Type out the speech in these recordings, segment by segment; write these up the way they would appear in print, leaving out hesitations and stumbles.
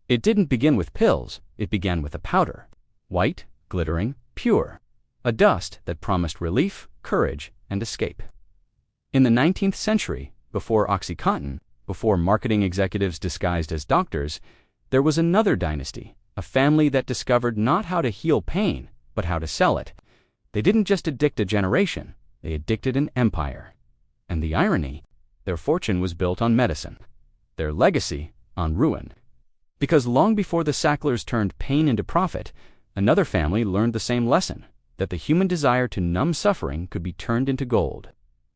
It didn't begin with pills, it began with a powder. White, glittering, pure. A dust that promised relief, courage, and escape. In the 19th century, before OxyContin, before marketing executives disguised as doctors, there was another dynasty, a family that discovered not how to heal pain, but how to sell it. They didn't just addict a generation, they addicted an empire. And the irony, their fortune was built on medicine, their legacy on ruin. Because long before the Sacklers turned pain into profit, another family learned the same lesson, that the human desire to numb suffering could be turned into gold.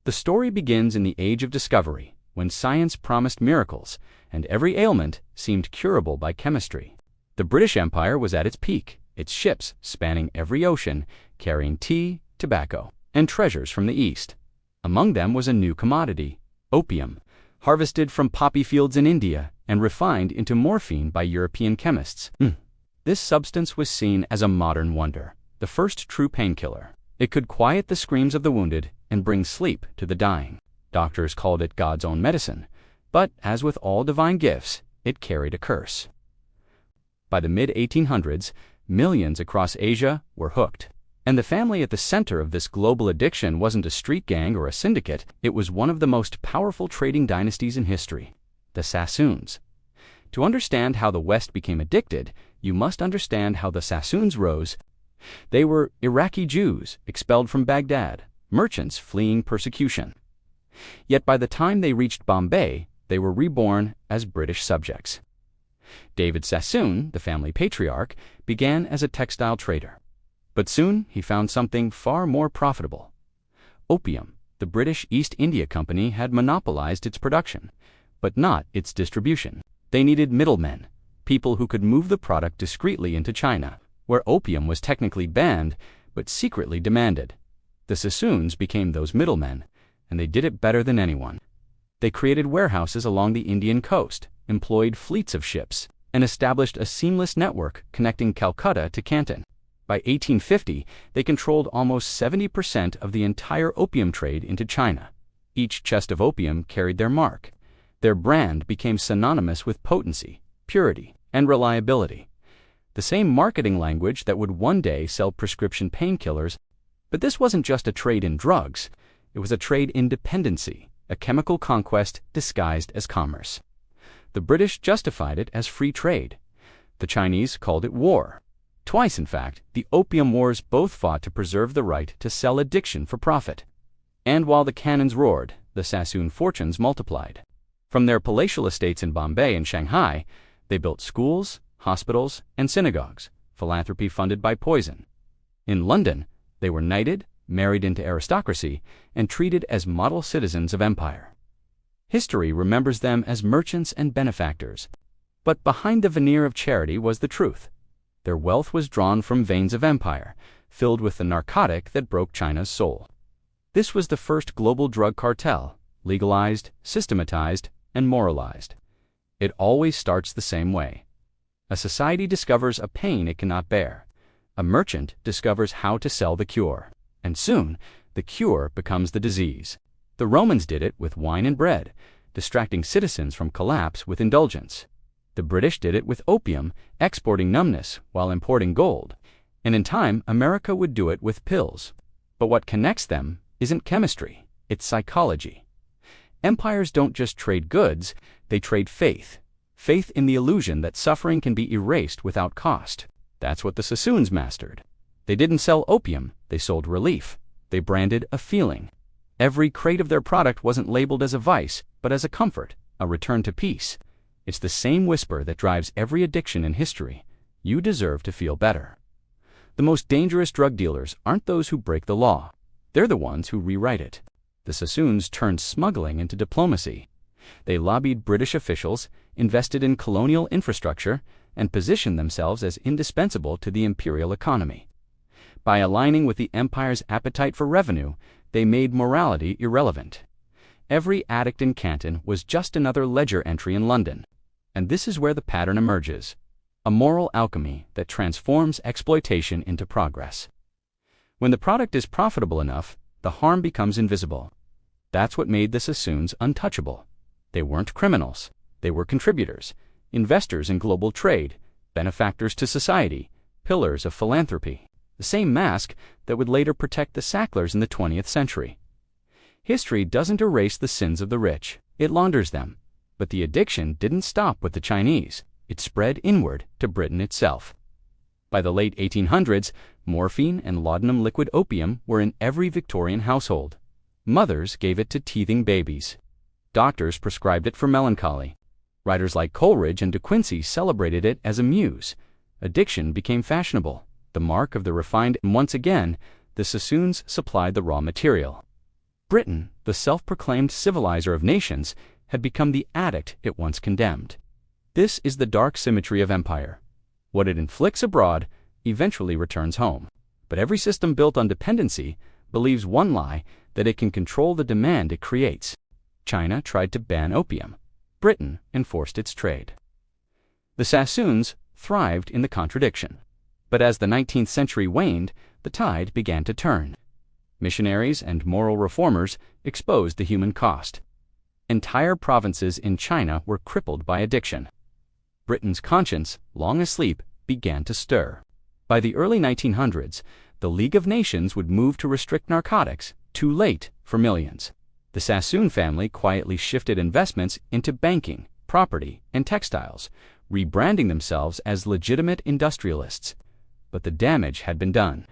The story begins in the Age of Discovery, when science promised miracles, and every ailment seemed curable by chemistry. The British Empire was at its peak, its ships spanning every ocean, carrying tea, tobacco, and treasures from the East. Among them was a new commodity, opium, harvested from poppy fields in India and refined into morphine by European chemists. This substance was seen as a modern wonder, the first true painkiller. It could quiet the screams of the wounded and bring sleep to the dying. Doctors called it God's own medicine, but as with all divine gifts, it carried a curse. By the mid-1800s, millions across Asia were hooked. And the family at the center of this global addiction wasn't a street gang or a syndicate, it was one of the most powerful trading dynasties in history, the Sassoons. To understand how the West became addicted, you must understand how the Sassoons rose. They were Iraqi Jews expelled from Baghdad, merchants fleeing persecution. Yet by the time they reached Bombay, they were reborn as British subjects. David Sassoon, the family patriarch, began as a textile trader. But soon he found something far more profitable. Opium. The British East India Company had monopolized its production, but not its distribution. They needed middlemen, people who could move the product discreetly into China, where opium was technically banned, but secretly demanded. The Sassoons became those middlemen, and they did it better than anyone. They created warehouses along the Indian coast, employed fleets of ships, and established a seamless network connecting Calcutta to Canton. By 1850, they controlled almost 70% of the entire opium trade into China. Each chest of opium carried their mark. Their brand became synonymous with potency, purity, and reliability. The same marketing language that would one day sell prescription painkillers. But this wasn't just a trade in drugs. It was a trade in dependency, a chemical conquest disguised as commerce. The British justified it as free trade. The Chinese called it war. Twice, in fact, the Opium Wars both fought to preserve the right to sell addiction for profit. And while the cannons roared, the Sassoon fortunes multiplied. From their palatial estates in Bombay and Shanghai, they built schools, hospitals, and synagogues, philanthropy funded by poison. In London, they were knighted, married into aristocracy, and treated as model citizens of empire. History remembers them as merchants and benefactors. But behind the veneer of charity was the truth. Their wealth was drawn from veins of empire, filled with the narcotic that broke China's soul. This was the first global drug cartel, legalized, systematized, and moralized. It always starts the same way. A society discovers a pain it cannot bear. A merchant discovers how to sell the cure. And soon, the cure becomes the disease. The Romans did it with wine and bread, distracting citizens from collapse with indulgence. The British did it with opium, exporting numbness while importing gold. And in time, America would do it with pills. But what connects them isn't chemistry, it's psychology. Empires don't just trade goods, they trade faith. Faith in the illusion that suffering can be erased without cost. That's what the Sassoons mastered. They didn't sell opium, they sold relief. They branded a feeling. Every crate of their product wasn't labeled as a vice, but as a comfort, a return to peace. It's the same whisper that drives every addiction in history. You deserve to feel better. The most dangerous drug dealers aren't those who break the law. They're the ones who rewrite it. The Sassoons turned smuggling into diplomacy. They lobbied British officials, invested in colonial infrastructure, and positioned themselves as indispensable to the imperial economy. By aligning with the empire's appetite for revenue, they made morality irrelevant. Every addict in Canton was just another ledger entry in London. And this is where the pattern emerges. A moral alchemy that transforms exploitation into progress. When the product is profitable enough, the harm becomes invisible. That's what made the Sassoons untouchable. They weren't criminals. They were contributors. investors in global trade, benefactors to society, pillars of philanthropy. The same mask that would later protect the Sacklers in the 20th century. History doesn't erase the sins of the rich, it launders them. But the addiction didn't stop with the Chinese, it spread inward to Britain itself. By the late 1800s, morphine and laudanum liquid opium were in every Victorian household. Mothers gave it to teething babies. Doctors prescribed it for melancholy. Writers like Coleridge and De Quincey celebrated it as a muse. Addiction became fashionable, the mark of the refined, and once again, the Sassoons supplied the raw material. Britain, the self-proclaimed civilizer of nations, had become the addict it once condemned. This is the dark symmetry of empire. What it inflicts abroad eventually returns home. But every system built on dependency believes one lie, that it can control the demand it creates. China tried to ban opium. Britain enforced its trade. The Sassoons thrived in the contradiction. But as the 19th century waned, the tide began to turn. Missionaries and moral reformers exposed the human cost. Entire provinces in China were crippled by addiction. Britain's conscience, long asleep, began to stir. By the early 1900s, the League of Nations would move to restrict narcotics, too late for millions. The Sassoon family quietly shifted investments into banking, property, and textiles, rebranding themselves as legitimate industrialists. But the damage had been done.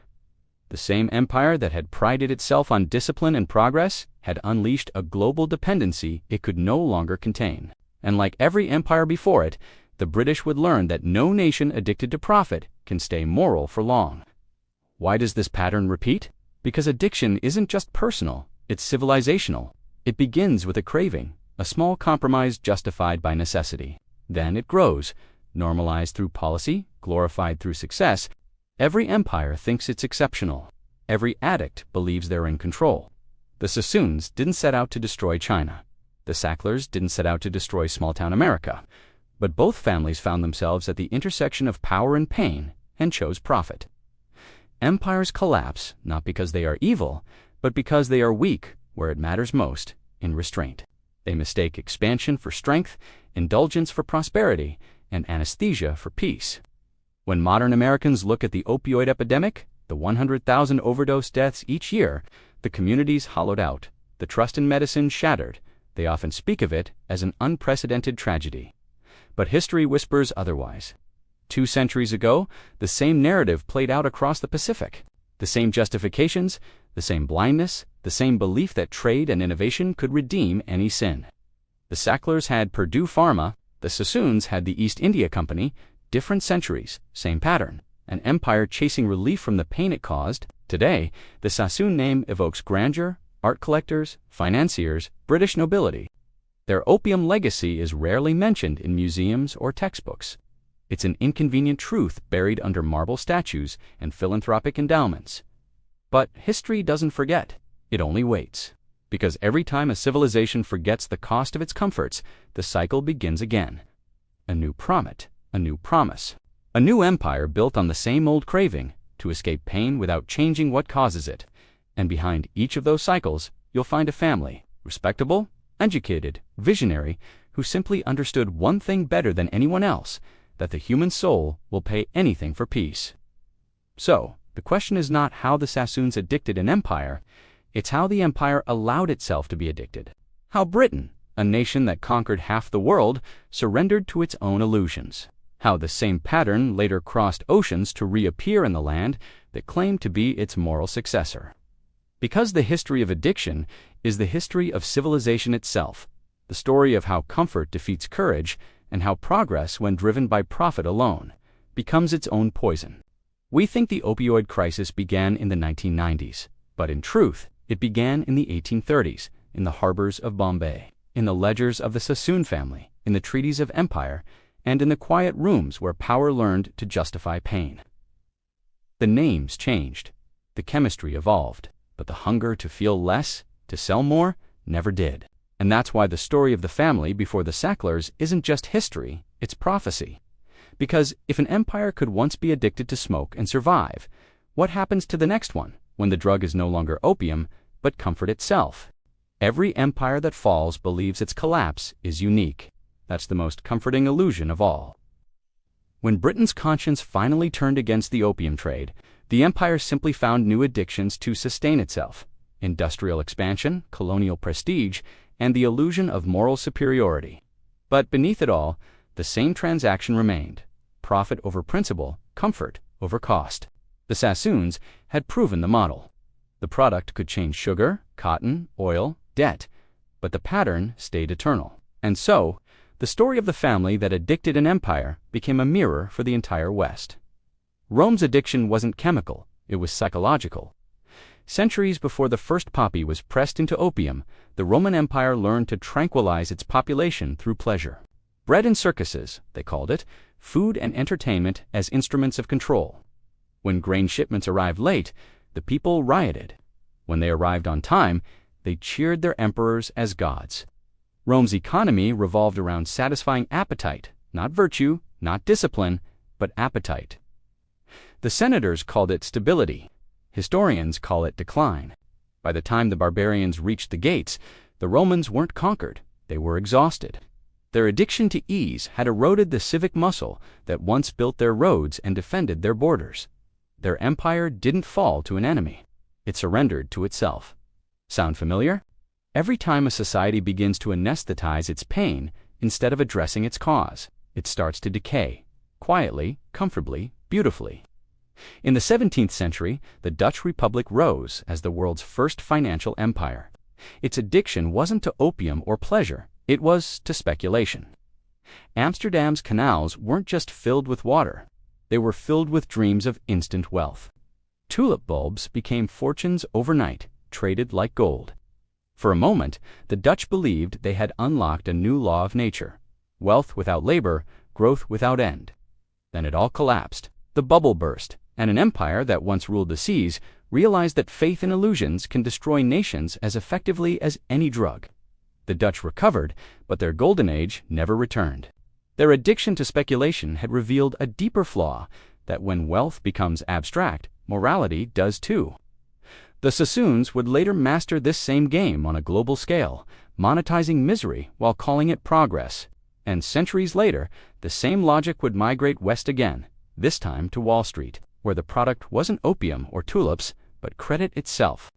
The same empire that had prided itself on discipline and progress had unleashed a global dependency it could no longer contain. And like every empire before it, the British would learn that no nation addicted to profit can stay moral for long. Why does this pattern repeat? Because addiction isn't just personal, it's civilizational. It begins with a craving, a small compromise justified by necessity. Then it grows, normalized through policy, glorified through success. Every empire thinks it's exceptional. Every addict believes they're in control. The Sassoons didn't set out to destroy China. The Sacklers didn't set out to destroy small-town America. But both families found themselves at the intersection of power and pain and chose profit. Empires collapse not because they are evil, but because they are weak where it matters most, in restraint. They mistake expansion for strength, indulgence for prosperity, and anesthesia for peace. When modern Americans look at the opioid epidemic, the 100,000 overdose deaths each year, the communities hollowed out, the trust in medicine shattered, they often speak of it as an unprecedented tragedy. But history whispers otherwise. 2 centuries ago, the same narrative played out across the Pacific. The same justifications, the same blindness, the same belief that trade and innovation could redeem any sin. The Sacklers had Purdue Pharma, the Sassoons had the East India Company. Different centuries, same pattern. An empire chasing relief from the pain it caused. Today, the Sassoon name evokes grandeur, art collectors, financiers, British nobility. Their opium legacy is rarely mentioned in museums or textbooks. It's an inconvenient truth buried under marble statues and philanthropic endowments. But history doesn't forget, it only waits. Because every time a civilization forgets the cost of its comforts, the cycle begins again. A new promise. A new empire built on the same old craving, to escape pain without changing what causes it. And behind each of those cycles, you'll find a family, respectable, educated, visionary, who simply understood one thing better than anyone else, that the human soul will pay anything for peace. So, the question is not how the Sassoons addicted an empire, it's how the empire allowed itself to be addicted. How Britain, a nation that conquered half the world, surrendered to its own illusions. How the same pattern later crossed oceans to reappear in the land that claimed to be its moral successor. Because the history of addiction is the history of civilization itself, the story of how comfort defeats courage and how progress, when driven by profit alone, becomes its own poison. We think the opioid crisis began in the 1990s, but in truth, it began in the 1830s, in the harbors of Bombay, in the ledgers of the Sassoon family, in the treaties of empire, and in the quiet rooms where power learned to justify pain. The names changed, the chemistry evolved, but the hunger to feel less, to sell more, never did. And that's why the story of the family before the Sacklers isn't just history, it's prophecy. Because if an empire could once be addicted to smoke and survive, what happens to the next one when the drug is no longer opium, but comfort itself? Every empire that falls believes its collapse is unique. That's the most comforting illusion of all. When Britain's conscience finally turned against the opium trade, the empire simply found new addictions to sustain itself: industrial expansion, colonial prestige, and the illusion of moral superiority. But beneath it all, the same transaction remained: profit over principle, comfort over cost. The Sassoons had proven the model. The product could change sugar, cotton, oil, debt, but the pattern stayed eternal. And so, the story of the family that addicted an empire became a mirror for the entire West. Rome's addiction wasn't chemical, it was psychological. Centuries before the first poppy was pressed into opium, the Roman Empire learned to tranquilize its population through pleasure. Bread and circuses, they called it, food and entertainment as instruments of control. When grain shipments arrived late, the people rioted. When they arrived on time, they cheered their emperors as gods. Rome's economy revolved around satisfying appetite, not virtue, not discipline, but appetite. The senators called it stability. Historians call it decline. By the time the barbarians reached the gates, the Romans weren't conquered, they were exhausted. Their addiction to ease had eroded the civic muscle that once built their roads and defended their borders. Their empire didn't fall to an enemy, it surrendered to itself. Sound familiar? Every time a society begins to anesthetize its pain instead of addressing its cause, it starts to decay, quietly, comfortably, beautifully. In the 17th century, the Dutch Republic rose as the world's first financial empire. Its addiction wasn't to opium or pleasure, it was to speculation. Amsterdam's canals weren't just filled with water, they were filled with dreams of instant wealth. Tulip bulbs became fortunes overnight, traded like gold. For a moment, the Dutch believed they had unlocked a new law of nature: wealth without labor, growth without end. Then it all collapsed. The bubble burst, and an empire that once ruled the seas realized that faith in illusions can destroy nations as effectively as any drug. The Dutch recovered, but their golden age never returned. Their addiction to speculation had revealed a deeper flaw: that when wealth becomes abstract, morality does too. The Sassoons would later master this same game on a global scale, monetizing misery while calling it progress. And centuries later, the same logic would migrate west again, this time to Wall Street, where the product wasn't opium or tulips, but credit itself.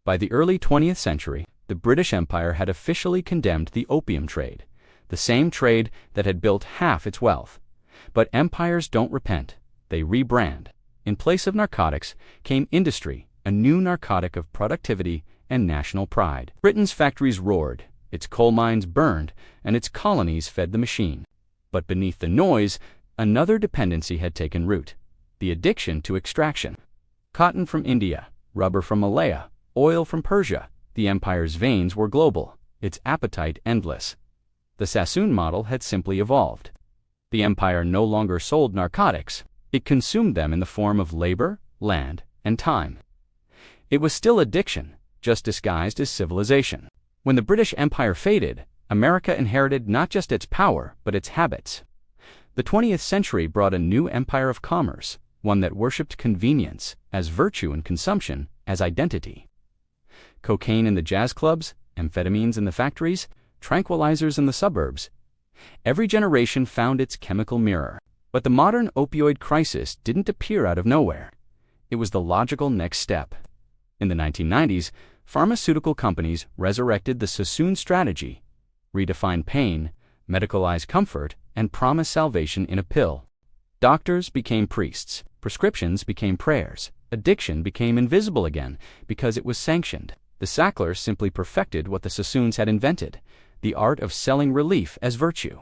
By the early 20th century, the British Empire had officially condemned the opium trade, the same trade that had built half its wealth. But empires don't repent, they rebrand. In place of narcotics came industry, a new narcotic of productivity and national pride. Britain's factories roared, its coal mines burned, and its colonies fed the machine. But beneath the noise, another dependency had taken root: the addiction to extraction. Cotton from India, rubber from Malaya, oil from Persia. The empire's veins were global, its appetite endless. The Sassoon model had simply evolved. The empire no longer sold narcotics, it consumed them in the form of labor, land, and time. It was still addiction, just disguised as civilization. When the British Empire faded, America inherited not just its power, but its habits. The 20th century brought a new empire of commerce, one that worshipped convenience as virtue and consumption as identity. Cocaine in the jazz clubs, amphetamines in the factories, tranquilizers in the suburbs. Every generation found its chemical mirror. But the modern opioid crisis didn't appear out of nowhere. It was the logical next step. In the 1990s, pharmaceutical companies resurrected the Sassoon strategy: redefine pain, medicalize comfort, and promise salvation in a pill. Doctors became priests, prescriptions became prayers, addiction became invisible again because it was sanctioned. The Sacklers simply perfected what the Sassoons had invented: the art of selling relief as virtue.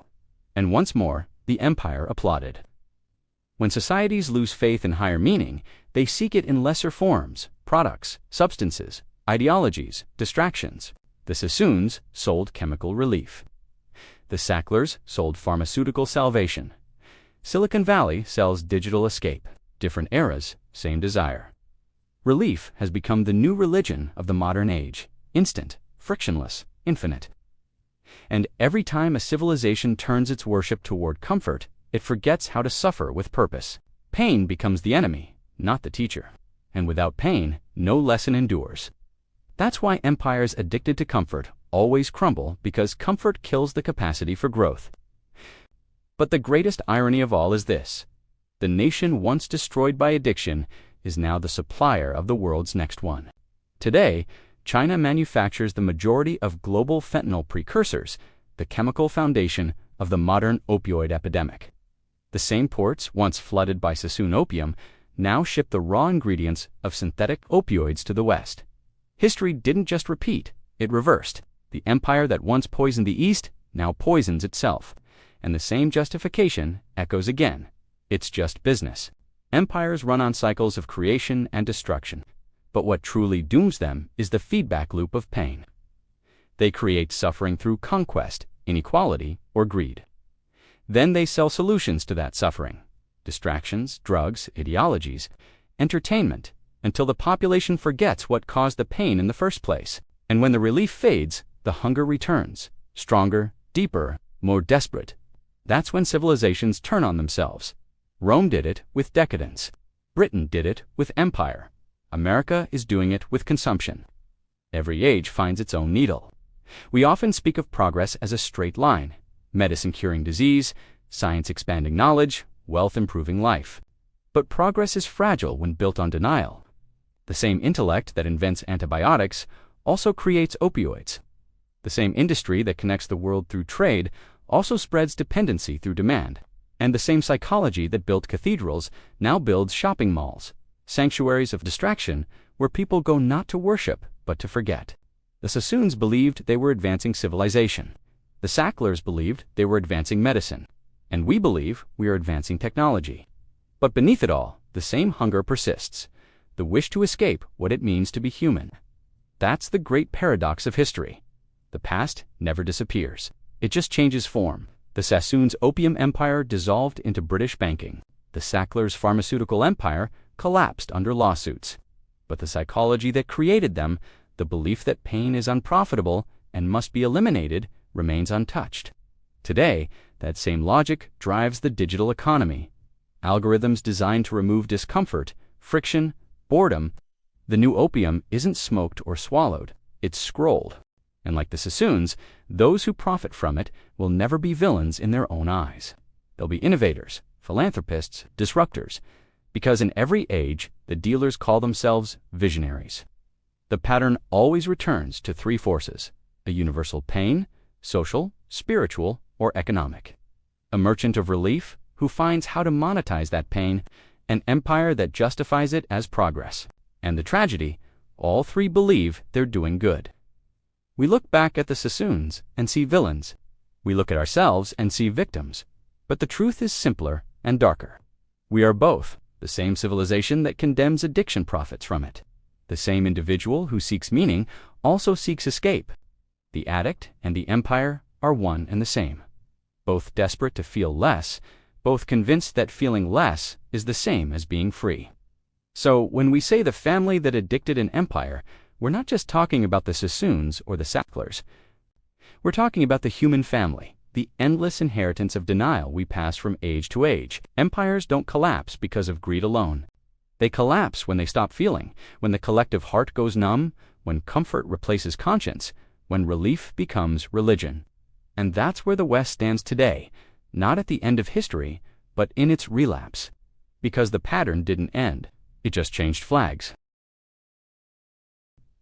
And once more, the empire applauded. When societies lose faith in higher meaning, they seek it in lesser forms: products, substances, ideologies, distractions. The Sassoons sold chemical relief. The Sacklers sold pharmaceutical salvation. Silicon Valley sells digital escape. Different eras, same desire. Relief has become the new religion of the modern age: instant, frictionless, infinite. And every time a civilization turns its worship toward comfort, it forgets how to suffer with purpose. Pain becomes the enemy, not the teacher. And without pain, no lesson endures. That's why empires addicted to comfort always crumble, because comfort kills the capacity for growth. But the greatest irony of all is this: the nation once destroyed by addiction is now the supplier of the world's next one. Today, China manufactures the majority of global fentanyl precursors, the chemical foundation of the modern opioid epidemic. The same ports, once flooded by Sassoon opium, now ship the raw ingredients of synthetic opioids to the West. History didn't just repeat, it reversed. The empire that once poisoned the East now poisons itself. And the same justification echoes again. It's just business. Empires run on cycles of creation and destruction. But what truly dooms them is the feedback loop of pain. They create suffering through conquest, inequality, or greed. Then they sell solutions to that suffering: distractions, drugs, ideologies, entertainment, until the population forgets what caused the pain in the first place. And when the relief fades, the hunger returns, stronger, deeper, more desperate. That's when civilizations turn on themselves. Rome did it with decadence. Britain did it with empire. America is doing it with consumption. Every age finds its own needle. We often speak of progress as a straight line: medicine curing disease, science expanding knowledge, wealth improving life. But progress is fragile when built on denial. The same intellect that invents antibiotics also creates opioids. The same industry that connects the world through trade also spreads dependency through demand. And the same psychology that built cathedrals now builds shopping malls, sanctuaries of distraction where people go not to worship but to forget. The Sassoons believed they were advancing civilization. The Sacklers believed they were advancing medicine. And we believe we are advancing technology. But beneath it all, the same hunger persists: the wish to escape what it means to be human. That's the great paradox of history. The past never disappears. It just changes form. The Sassoons' opium empire dissolved into British banking. The Sacklers' pharmaceutical empire collapsed under lawsuits. But the psychology that created them, the belief that pain is unprofitable and must be eliminated, remains untouched. Today, that same logic drives the digital economy. Algorithms designed to remove discomfort, friction, boredom. The new opium isn't smoked or swallowed, it's scrolled. And like the Sassoons, those who profit from it will never be villains in their own eyes. They'll be innovators, philanthropists, disruptors, because in every age, the dealers call themselves visionaries. The pattern always returns to three forces: a universal pain, social, spiritual, or economic. A merchant of relief who finds how to monetize that pain, an empire that justifies it as progress. And the tragedy, all three believe they're doing good. We look back at the Sassoons and see villains. We look at ourselves and see victims. But the truth is simpler and darker. We are both. The same civilization that condemns addiction profits from it. The same individual who seeks meaning also seeks escape. The addict and the empire are one and the same. Both desperate to feel less, both convinced that feeling less is the same as being free. So when we say the family that addicted an empire, we're not just talking about the Sassoons or the Sacklers. We're talking about the human family, the endless inheritance of denial we pass from age to age. Empires don't collapse because of greed alone. They collapse when they stop feeling, when the collective heart goes numb, when comfort replaces conscience, when relief becomes religion. And that's where the West stands today, not at the end of history, but in its relapse. Because the pattern didn't end, it just changed flags.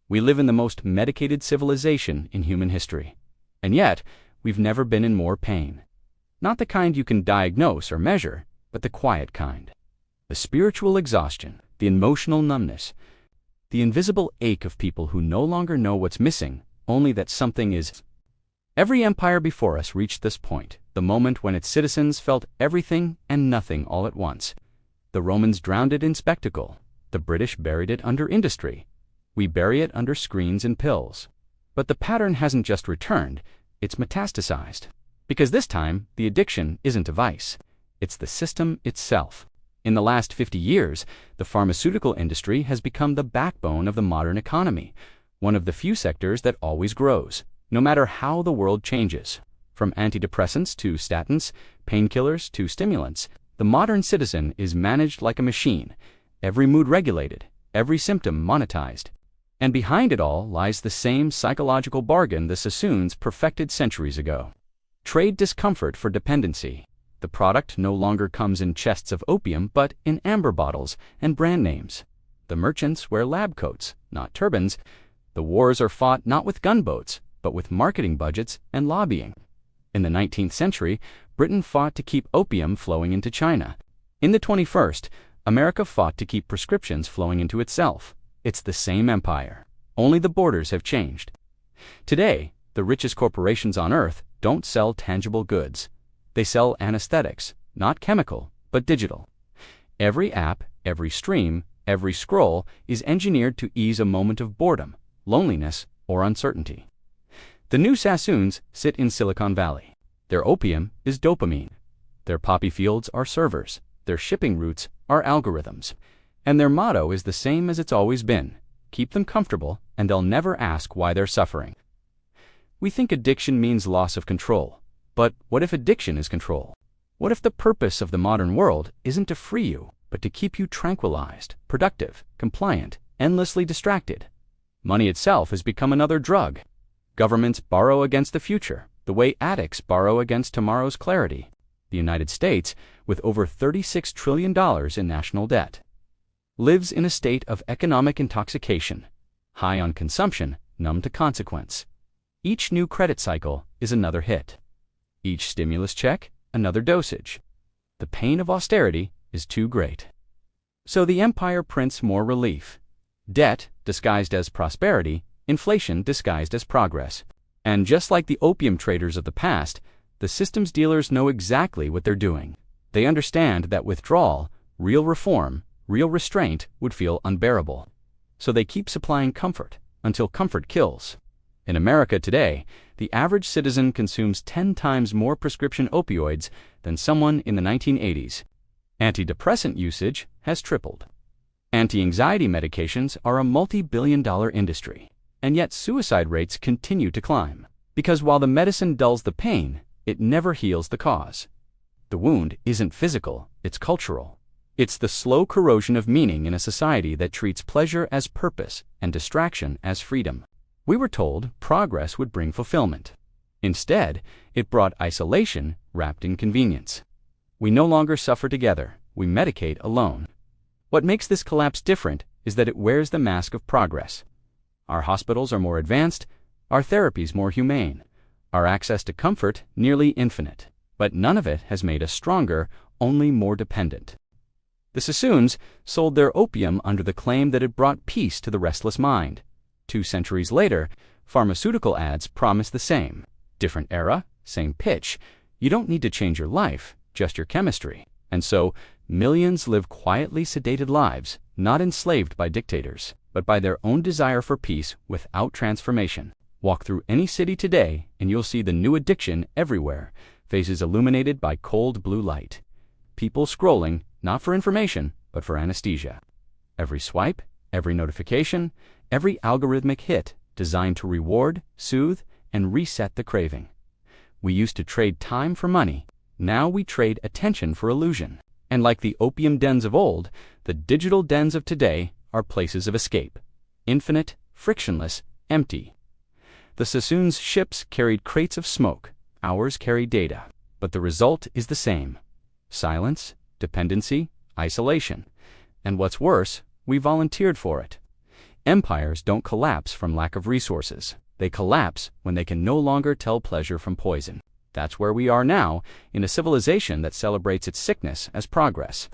We live in the most medicated civilization in human history. And yet, we've never been in more pain. Not the kind you can diagnose or measure, but the quiet kind. The spiritual exhaustion, the emotional numbness, the invisible ache of people who no longer know what's missing, only that something is. Every empire before us reached this point, the moment when its citizens felt everything and nothing all at once. The Romans drowned it in spectacle. The British buried it under industry. We bury it under screens and pills. But the pattern hasn't just returned, it's metastasized. Because this time, the addiction isn't a vice. It's the system itself. In the last 50 years, the pharmaceutical industry has become the backbone of the modern economy, one of the few sectors that always grows, no matter how the world changes. From antidepressants to statins, painkillers to stimulants, the modern citizen is managed like a machine, every mood regulated, every symptom monetized. And behind it all lies the same psychological bargain the Sassoons perfected centuries ago. Trade discomfort for dependency. The product no longer comes in chests of opium, but in amber bottles and brand names. The merchants wear lab coats, not turbans. The wars are fought not with gunboats, but with marketing budgets and lobbying. In the 19th century, Britain fought to keep opium flowing into China. In the 21st, America fought to keep prescriptions flowing into itself. It's the same empire. Only the borders have changed. Today, the richest corporations on earth don't sell tangible goods. They sell anesthetics, not chemical, but digital. Every app, every stream, every scroll is engineered to ease a moment of boredom, loneliness, or uncertainty. The new Sassoons sit in Silicon Valley. Their opium is dopamine. Their poppy fields are servers. Their shipping routes are algorithms. And their motto is the same as it's always been: keep them comfortable, and they'll never ask why they're suffering. We think addiction means loss of control. But what if addiction is control? What if the purpose of the modern world isn't to free you, but to keep you tranquilized, productive, compliant, endlessly distracted? Money itself has become another drug. Governments borrow against the future, the way addicts borrow against tomorrow's clarity. The United States, with over $36 trillion in national debt, lives in a state of economic intoxication, high on consumption, numb to consequence. Each new credit cycle is another hit. Each stimulus check, another dosage. The pain of austerity is too great. So the empire prints more relief. Debt disguised as prosperity, inflation disguised as progress. And just like the opium traders of the past, the systems dealers know exactly what they're doing. They understand that withdrawal, real reform, real restraint would feel unbearable. So they keep supplying comfort until comfort kills. In America today, the average citizen consumes 10 times more prescription opioids than someone in the 1980s. Antidepressant usage has tripled. Anti-anxiety medications are a multi-billion-dollar industry. And yet suicide rates continue to climb. Because while the medicine dulls the pain, it never heals the cause. The wound isn't physical, it's cultural. It's the slow corrosion of meaning in a society that treats pleasure as purpose and distraction as freedom. We were told progress would bring fulfillment. Instead, it brought isolation wrapped in convenience. We no longer suffer together, we medicate alone. What makes this collapse different is that it wears the mask of progress. Our hospitals are more advanced, our therapies more humane, our access to comfort nearly infinite. But none of it has made us stronger, only more dependent. The Sassoons sold their opium under the claim that it brought peace to the restless mind. 2 centuries later, pharmaceutical ads promise the same. Different era, same pitch. You don't need to change your life, just your chemistry. And so, millions live quietly sedated lives, not enslaved by dictators, but by their own desire for peace without transformation. Walk through any city today and you'll see the new addiction everywhere, faces illuminated by cold blue light. People scrolling, not for information, but for anesthesia. Every swipe, every notification, every algorithmic hit designed to reward, soothe, and reset the craving. We used to trade time for money. Now we trade attention for illusion. And like the opium dens of old, the digital dens of today are places of escape. Infinite, frictionless, empty. The Sassoons' ships carried crates of smoke. Ours carry data. But the result is the same. Silence, dependency, isolation. And what's worse, we volunteered for it. Empires don't collapse from lack of resources. They collapse when they can no longer tell pleasure from poison. That's where we are now, in a civilization that celebrates its sickness as progress.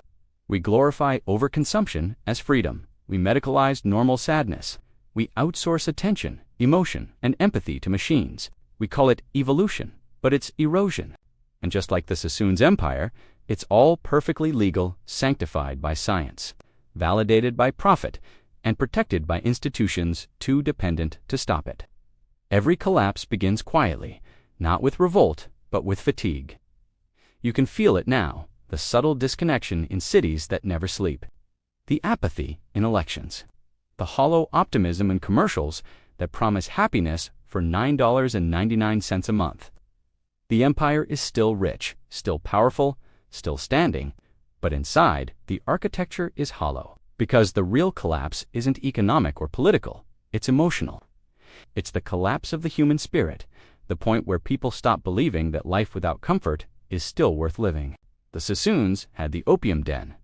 We glorify overconsumption as freedom. We medicalize normal sadness. We outsource attention, emotion, and empathy to machines. We call it evolution, but it's erosion. And just like the Sassoons' empire, it's all perfectly legal, sanctified by science, validated by profit, and protected by institutions too dependent to stop it. Every collapse begins quietly, not with revolt, but with fatigue. You can feel it now, the subtle disconnection in cities that never sleep, the apathy in elections, the hollow optimism in commercials that promise happiness for $9.99 a month. The empire is still rich, still powerful, still standing, but inside, the architecture is hollow, because the real collapse isn't economic or political, it's emotional. It's the collapse of the human spirit, the point where people stop believing that life without comfort is still worth living. The Sassoons had the opium den.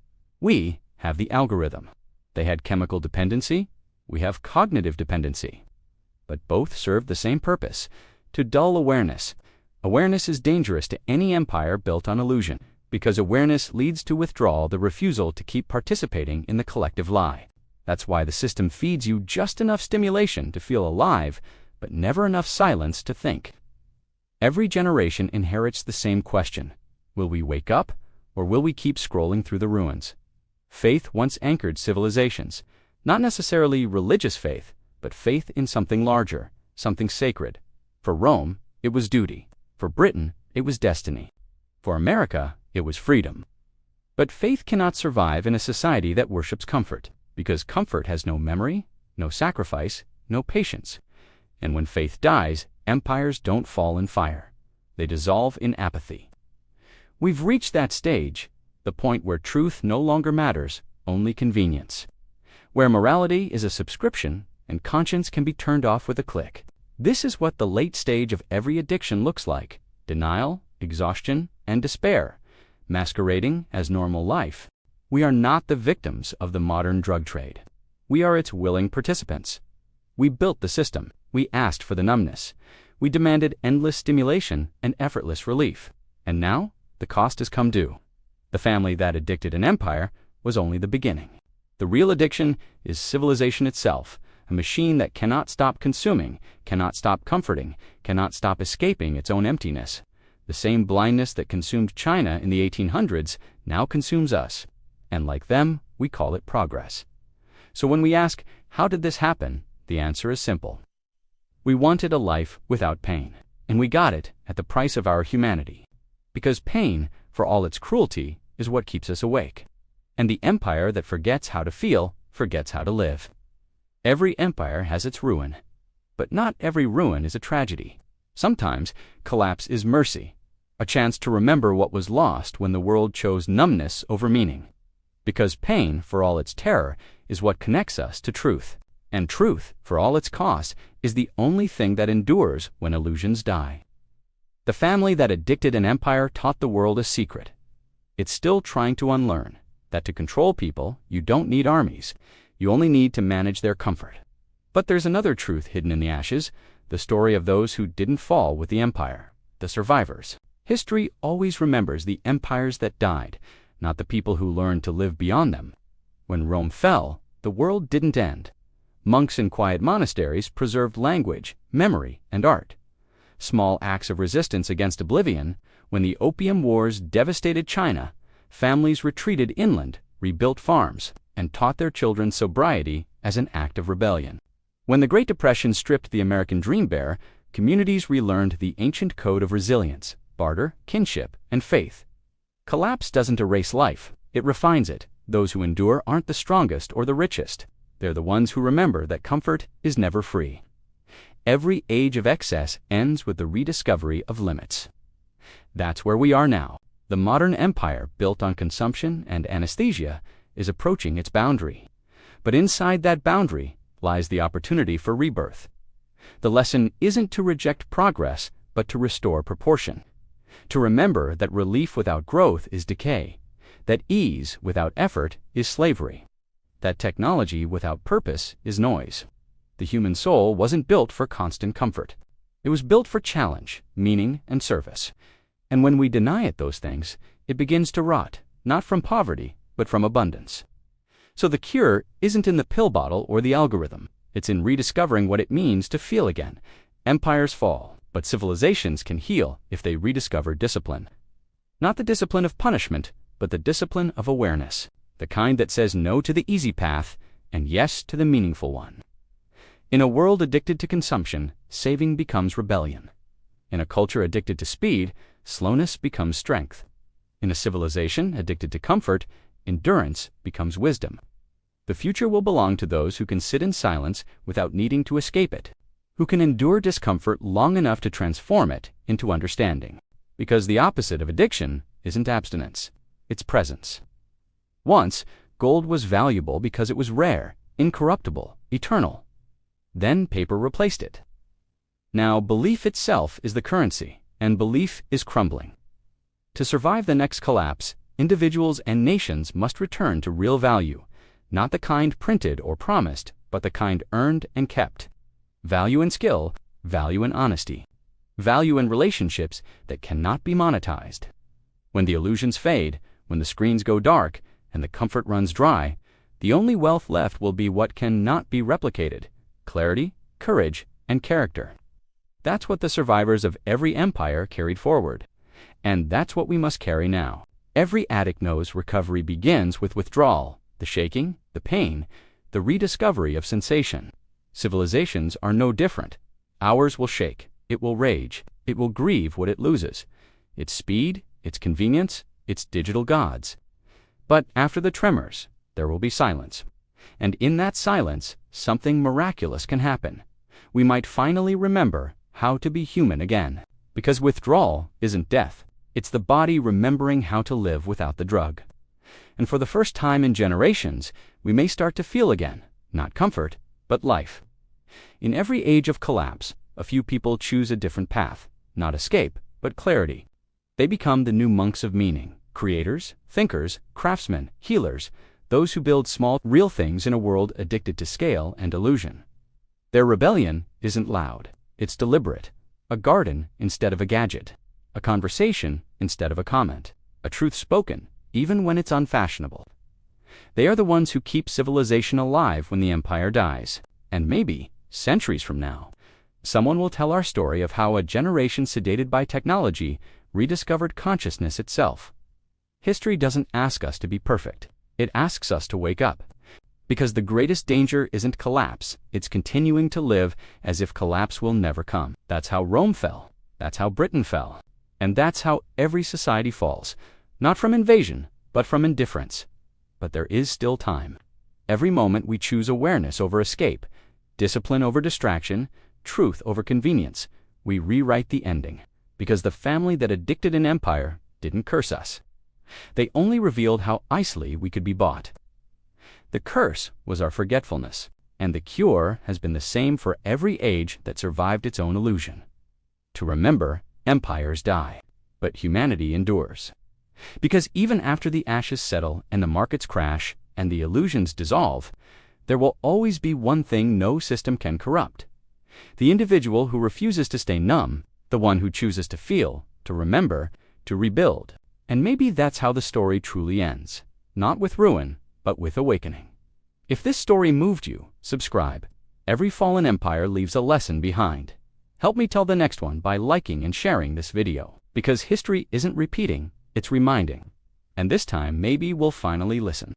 We have the algorithm. They had chemical dependency. We have cognitive dependency. But both serve the same purpose: to dull awareness. Awareness is dangerous to any empire built on illusion, because awareness leads to withdrawal, the refusal to keep participating in the collective lie. That's why the system feeds you just enough stimulation to feel alive, but never enough silence to think. Every generation inherits the same question: will we wake up, or will we keep scrolling through the ruins? Faith once anchored civilizations, not necessarily religious faith, but faith in something larger, something sacred. For Rome, it was duty. For Britain, it was destiny. For America, it was freedom. But faith cannot survive in a society that worships comfort, because comfort has no memory, no sacrifice, no patience. And when faith dies, empires don't fall in fire. They dissolve in apathy. We've reached that stage, the point where truth no longer matters, only convenience. Where morality is a subscription and conscience can be turned off with a click. This is what the late stage of every addiction looks like: denial, exhaustion, and despair, masquerading as normal life. We are not the victims of the modern drug trade. We are its willing participants. We built the system. We asked for the numbness. We demanded endless stimulation and effortless relief. And now, the cost has come due. The family that addicted an empire was only the beginning. The real addiction is civilization itself, a machine that cannot stop consuming, cannot stop comforting, cannot stop escaping its own emptiness. The same blindness that consumed China in the 1800s now consumes us. And like them, we call it progress. So when we ask, how did this happen? The answer is simple. We wanted a life without pain, and we got it at the price of our humanity. Because pain, for all its cruelty, is what keeps us awake. And the empire that forgets how to feel, forgets how to live. Every empire has its ruin, but not every ruin is a tragedy. Sometimes collapse is mercy, a chance to remember what was lost when the world chose numbness over meaning. Because pain, for all its terror, is what connects us to truth. And truth, for all its cost, is the only thing that endures when illusions die. The family that addicted an empire taught the world a secret. It's still trying to unlearn that to control people, you don't need armies. You only need to manage their comfort. But there's another truth hidden in the ashes, the story of those who didn't fall with the empire, the survivors. History always remembers the empires that died, not the people who learned to live beyond them. When Rome fell, the world didn't end. Monks in quiet monasteries preserved language, memory, and art. Small acts of resistance against oblivion. When the Opium Wars devastated China, families retreated inland, rebuilt farms, and taught their children sobriety as an act of rebellion. When the Great Depression stripped the American dream bare, communities relearned the ancient code of resilience, barter, kinship, and faith. Collapse doesn't erase life, it refines it. Those who endure aren't the strongest or the richest. They're the ones who remember that comfort is never free. Every age of excess ends with the rediscovery of limits. That's where we are now. The modern empire, built on consumption and anesthesia, is approaching its boundary. But inside that boundary lies the opportunity for rebirth. The lesson isn't to reject progress, but to restore proportion. To remember that relief without growth is decay, that ease without effort is slavery, that technology without purpose is noise. The human soul wasn't built for constant comfort. It was built for challenge, meaning, and service. And when we deny it those things, it begins to rot, not from poverty, but from abundance. So the cure isn't in the pill bottle or the algorithm. It's in rediscovering what it means to feel again. Empires fall, but civilizations can heal if they rediscover discipline. Not the discipline of punishment, but the discipline of awareness, the kind that says no to the easy path and yes to the meaningful one. In a world addicted to consumption, saving becomes rebellion. In a culture addicted to speed, slowness becomes strength. In a civilization addicted to comfort, endurance becomes wisdom. The future will belong to those who can sit in silence without needing to escape it, who can endure discomfort long enough to transform it into understanding. Because the opposite of addiction isn't abstinence, it's presence. Once, gold was valuable because it was rare, incorruptible, eternal. Then paper replaced it. Now belief itself is the currency, and belief is crumbling. To survive the next collapse, individuals and nations must return to real value, not the kind printed or promised, but the kind earned and kept. Value in skill, value in honesty, value in relationships that cannot be monetized. When the illusions fade, when the screens go dark, and the comfort runs dry, the only wealth left will be what cannot be replicated: clarity, courage, and character. That's what the survivors of every empire carried forward. And that's what we must carry now. Every addict knows recovery begins with withdrawal, the shaking, the pain, the rediscovery of sensation. Civilizations are no different. Ours will shake, it will rage, it will grieve what it loses: its speed, its convenience, its digital gods. But after the tremors, there will be silence. And in that silence, something miraculous can happen. We might finally remember how to be human again. Because withdrawal isn't death. It's the body remembering how to live without the drug. And for the first time in generations, we may start to feel again, not comfort, but life. In every age of collapse, a few people choose a different path, not escape, but clarity. They become the new monks of meaning, creators, thinkers, craftsmen, healers, those who build small, real things in a world addicted to scale and illusion. Their rebellion isn't loud, it's deliberate. A garden instead of a gadget, a conversation instead of a comment, a truth spoken even when it's unfashionable. They are the ones who keep civilization alive when the empire dies. And maybe, centuries from now, someone will tell our story of how a generation sedated by technology rediscovered consciousness itself. History doesn't ask us to be perfect. It asks us to wake up. Because the greatest danger isn't collapse, it's continuing to live as if collapse will never come. That's how Rome fell. That's how Britain fell. And that's how every society falls. Not from invasion, but from indifference. But there is still time. Every moment we choose awareness over escape, discipline over distraction, truth over convenience, we rewrite the ending. Because the family that addicted an empire didn't curse us. They only revealed how easily we could be bought. The curse was our forgetfulness, and the cure has been the same for every age that survived its own illusion. To remember, empires die, but humanity endures. Because even after the ashes settle and the markets crash and the illusions dissolve, there will always be one thing no system can corrupt: the individual who refuses to stay numb, the one who chooses to feel, to remember, to rebuild. And maybe that's how the story truly ends, not with ruin, but with awakening. If this story moved you, subscribe. Every fallen empire leaves a lesson behind. Help me tell the next one by liking and sharing this video. Because history isn't repeating, it's reminding. And this time maybe we'll finally listen.